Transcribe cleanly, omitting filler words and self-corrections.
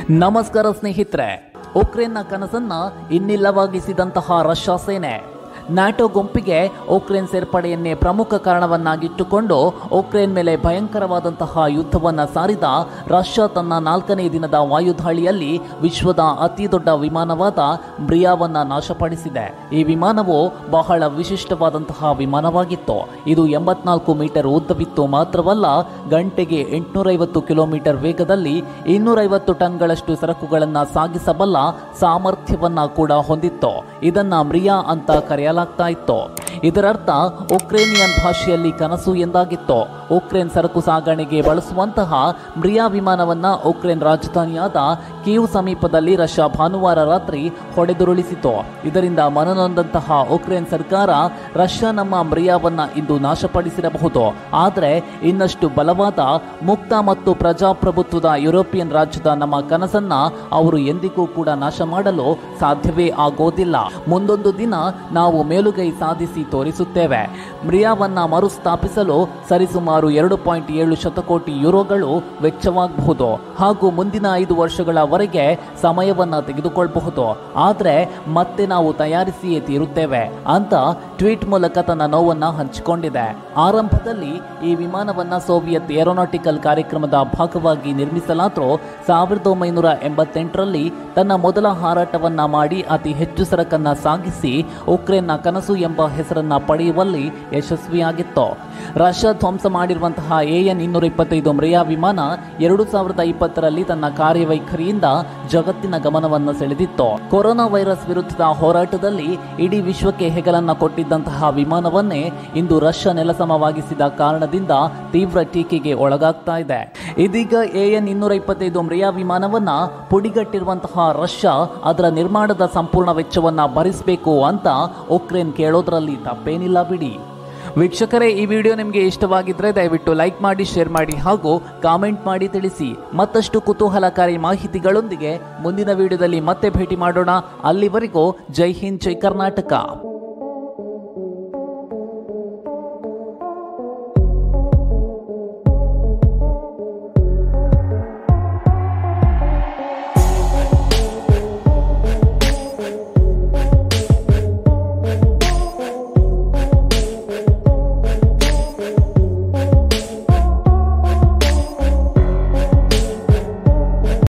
ನಮಸ್ಕಾರ ಸ್ನೇಹಿತರೆ, ಉಕ್ರೇನ್ನ ಕನಸನ್ನ ಇನ್ನಿಲ್ಲವಾಗಿಸಿದಂತಹ ರಷ್ಯಾ ಸೇನೆ ನ್ಯಾಟೋ ಗುಂಪಿಗೆ ಉಕ್ರೇನ್ ಸೇರ್ಪಡೆಯನ್ನೇ ಪ್ರಮುಖ ಕಾರಣವನ್ನಾಗಿಟ್ಟುಕೊಂಡು ಉಕ್ರೇನ್ ಮೇಲೆ ಭಯಂಕರವಾದಂತಹ ಯುದ್ಧವನ್ನು ಸಾರಿದ ರಷ್ಯಾ ತನ್ನ 4ನೇ ದಿನದ ವಾಯುದಾಳಿಯಲ್ಲಿ ವಿಶ್ವದ ಅತಿ ದೊಡ್ಡ ವಿಮಾನವಾದ ಬ್ರಿಯಾವನ್ನ ನಾಶಪಡಿಸಿದೆ. ಈ ವಿಮಾನವು ಬಹಳ ವಿಶಿಷ್ಟವಾದಂತಹ ವಿಮಾನವಾಗಿತ್ತು. ಇದು 84 ಮೀಟರ್ ಉದ್ದವಿತ್ತು ಮಾತ್ರವಲ್ಲ, ಗಂಟೆಗೆ 850 ಕಿಲೋಮೀಟರ್ ವೇಗದಲ್ಲಿ 250 ಟನ್ಗಳಷ್ಟು ಸರಕುಗಳನ್ನು ಸಾಗಿಸಬಲ್ಲ ಸಾಮರ್ಥ್ಯವನ್ನ ಕೂಡ ಹೊಂದಿತ್ತು. ಇದನ್ನ ಬ್ರಿಯಾ ಅಂತ ಕರೆಯಲಾಗ್ತಾ ಇತ್ತು. ಇದರರ್ಥ ಉಕ್ರೇನಿಯನ್ ಭಾಷೆಯಲ್ಲಿ ಕನಸು ಎಂದಾಗಿತ್ತು. ಉಕ್ರೇನ್ ಸರಕು ಸಾಗಣೆಗೆ ಬಳಸುವಂತಹ ಬ್ರಿಯಾ ವಿಮಾನವನ್ನ ಉಕ್ರೇನ್ ರಾಜಧಾನಿಯಾದ ಕೀವ್ ಸಮೀಪದಲ್ಲಿ ರಷ್ಯಾ ಭಾನುವಾರ ರಾತ್ರಿ ಹೊಡೆದುರುಳಿಸಿತು. ಇದರಿಂದ ಮನನೊಂದಂತಹ ಉಕ್ರೇನ್ ಸರ್ಕಾರ ರಷ್ಯಾ ನಮ್ಮ ಬ್ರಿಯಾವನ್ನ ಇಂದು ನಾಶಪಡಿಸಿರಬಹುದು, ಆದರೆ ಇನ್ನಷ್ಟು ಬಲವಾದ ಮುಕ್ತ ಮತ್ತು ಪ್ರಜಾಪ್ರಭುತ್ವದ ಯುರೋಪಿಯನ್ ರಾಜ್ಯದ ನಮ್ಮ ಕನಸನ್ನ ಅವರು ಎಂದಿಗೂ ಕೂಡ ನಾಶ ಮಾಡಲು ಸಾಧ್ಯವೇ ಆಗೋದಿಲ್ಲ. ಮುಂದೊಂದು ದಿನ ನಾವು ಮೇಲುಗೈ ಸಾಧಿಸಿ ತೋರಿಸುತ್ತೇವೆ. ಬ್ರಿಯಾವನ್ನ ಮರುಸ್ಥಾಪಿಸಲು ಸರಿಸುಮಾರು 2.7 ಶತಕೋಟಿ ಯುರೋಗಳು ವೆಚ್ಚವಾಗಬಹುದು ಹಾಗೂ ಮುಂದಿನ 5 ವರ್ಷಗಳವರೆಗೆ ಸಮಯವನ್ನ ತೆಗೆದುಕೊಳ್ಳಬಹುದು. ಆದರೆ ಮತ್ತೆ ನಾವು ತಯಾರಿಸಿಯೇ ತೀರುತ್ತೇವೆ ಅಂತ ಟ್ವೀಟ್ ಮೂಲಕ ತನ್ನ ನೋವನ್ನ ಹಂಚಿಕೊಂಡಿದೆ. ಆರಂಭದಲ್ಲಿ ಈ ವಿಮಾನವನ್ನ ಸೋವಿಯತ್ ಏರೋನಾಟಿಕಲ್ ಕಾರ್ಯಕ್ರಮದ ಭಾಗವಾಗಿ ನಿರ್ಮಿಸಲಾದರೂ 1988ರಲ್ಲಿ ತನ್ನ ಮೊದಲ ಹಾರಾಟವನ್ನ ಮಾಡಿ ಅತಿ ಹೆಚ್ಚು ಸರಕನ್ನ ಸಾಗಿಸಿ ಉಕ್ರೇನ್ನ ಕನಸು ಎಂಬ ಹೆಸರನ್ನ ಪಡೆಯುವಲ್ಲಿ ಯಶಸ್ವಿಯಾಗಿತ್ತು. ರಷ್ಯಾ ಧ್ವಂಸ ಮಾಡಿರುವಂತಹ AN-225 ಬ್ರಿಯಾ ವಿಮಾನ 2020ರಲ್ಲಿ ತನ್ನ ಕಾರ್ಯವೈಖರಿಯಿಂದ ಜಗತ್ತಿನ ಗಮನವನ್ನು ಸೆಳೆದಿತ್ತು. ಕೊರೋನಾ ವೈರಸ್ ವಿರುದ್ಧದ ಹೋರಾಟದಲ್ಲಿ ಇಡೀ ವಿಶ್ವಕ್ಕೆ ಹೆಗಲನ್ನ ಕೊಟ್ಟಿದ್ದಂತಹ ವಿಮಾನವನ್ನೇ ಇಂದು ರಷ್ಯಾ ನೆಲಸಮವಾಗಿಸಿದ ಕಾರಣದಿಂದ ತೀವ್ರ ಟೀಕೆಗೆ ಒಳಗಾಗ್ತಾ ಇದೆ. ಇದೀಗ AN-225 ಬ್ರಿಯಾ ವಿಮಾನವನ್ನ ಪುಡಿಗಟ್ಟಿರುವಂತಹ ರಷ್ಯಾ ಅದರ ನಿರ್ಮಾಣದ ಸಂಪೂರ್ಣ ವೆಚ್ಚವನ್ನ ಭರಿಸಬೇಕು ಅಂತ ಉಕ್ರೇನ್ ಕೇಳೋದ್ರಲ್ಲಿ ತಪ್ಪೇನಿಲ್ಲ ಬಿಡಿ. ವೀಕ್ಷಕರೇ, ಈ ವಿಡಿಯೋ ನಿಮಗೆ ಇಷ್ಟವಾಗಿದ್ರೆ ದಯವಿಟ್ಟು ಲೈಕ್ ಮಾಡಿ, ಶೇರ್ ಮಾಡಿ ಹಾಗೂ ಕಾಮೆಂಟ್ ಮಾಡಿ ತಿಳಿಸಿ. ಮತ್ತಷ್ಟು ಕುತೂಹಲಕಾರಿ ಮಾಹಿತಿಗಳೊಂದಿಗೆ ಮುಂದಿನ ವಿಡಿಯೋದಲ್ಲಿ ಮತ್ತೆ ಭೇಟಿ ಮಾಡೋಣ. ಅಲ್ಲಿವರೆಗೂ ಜೈ ಹಿಂದ್, ಜೈ ಕರ್ನಾಟಕ.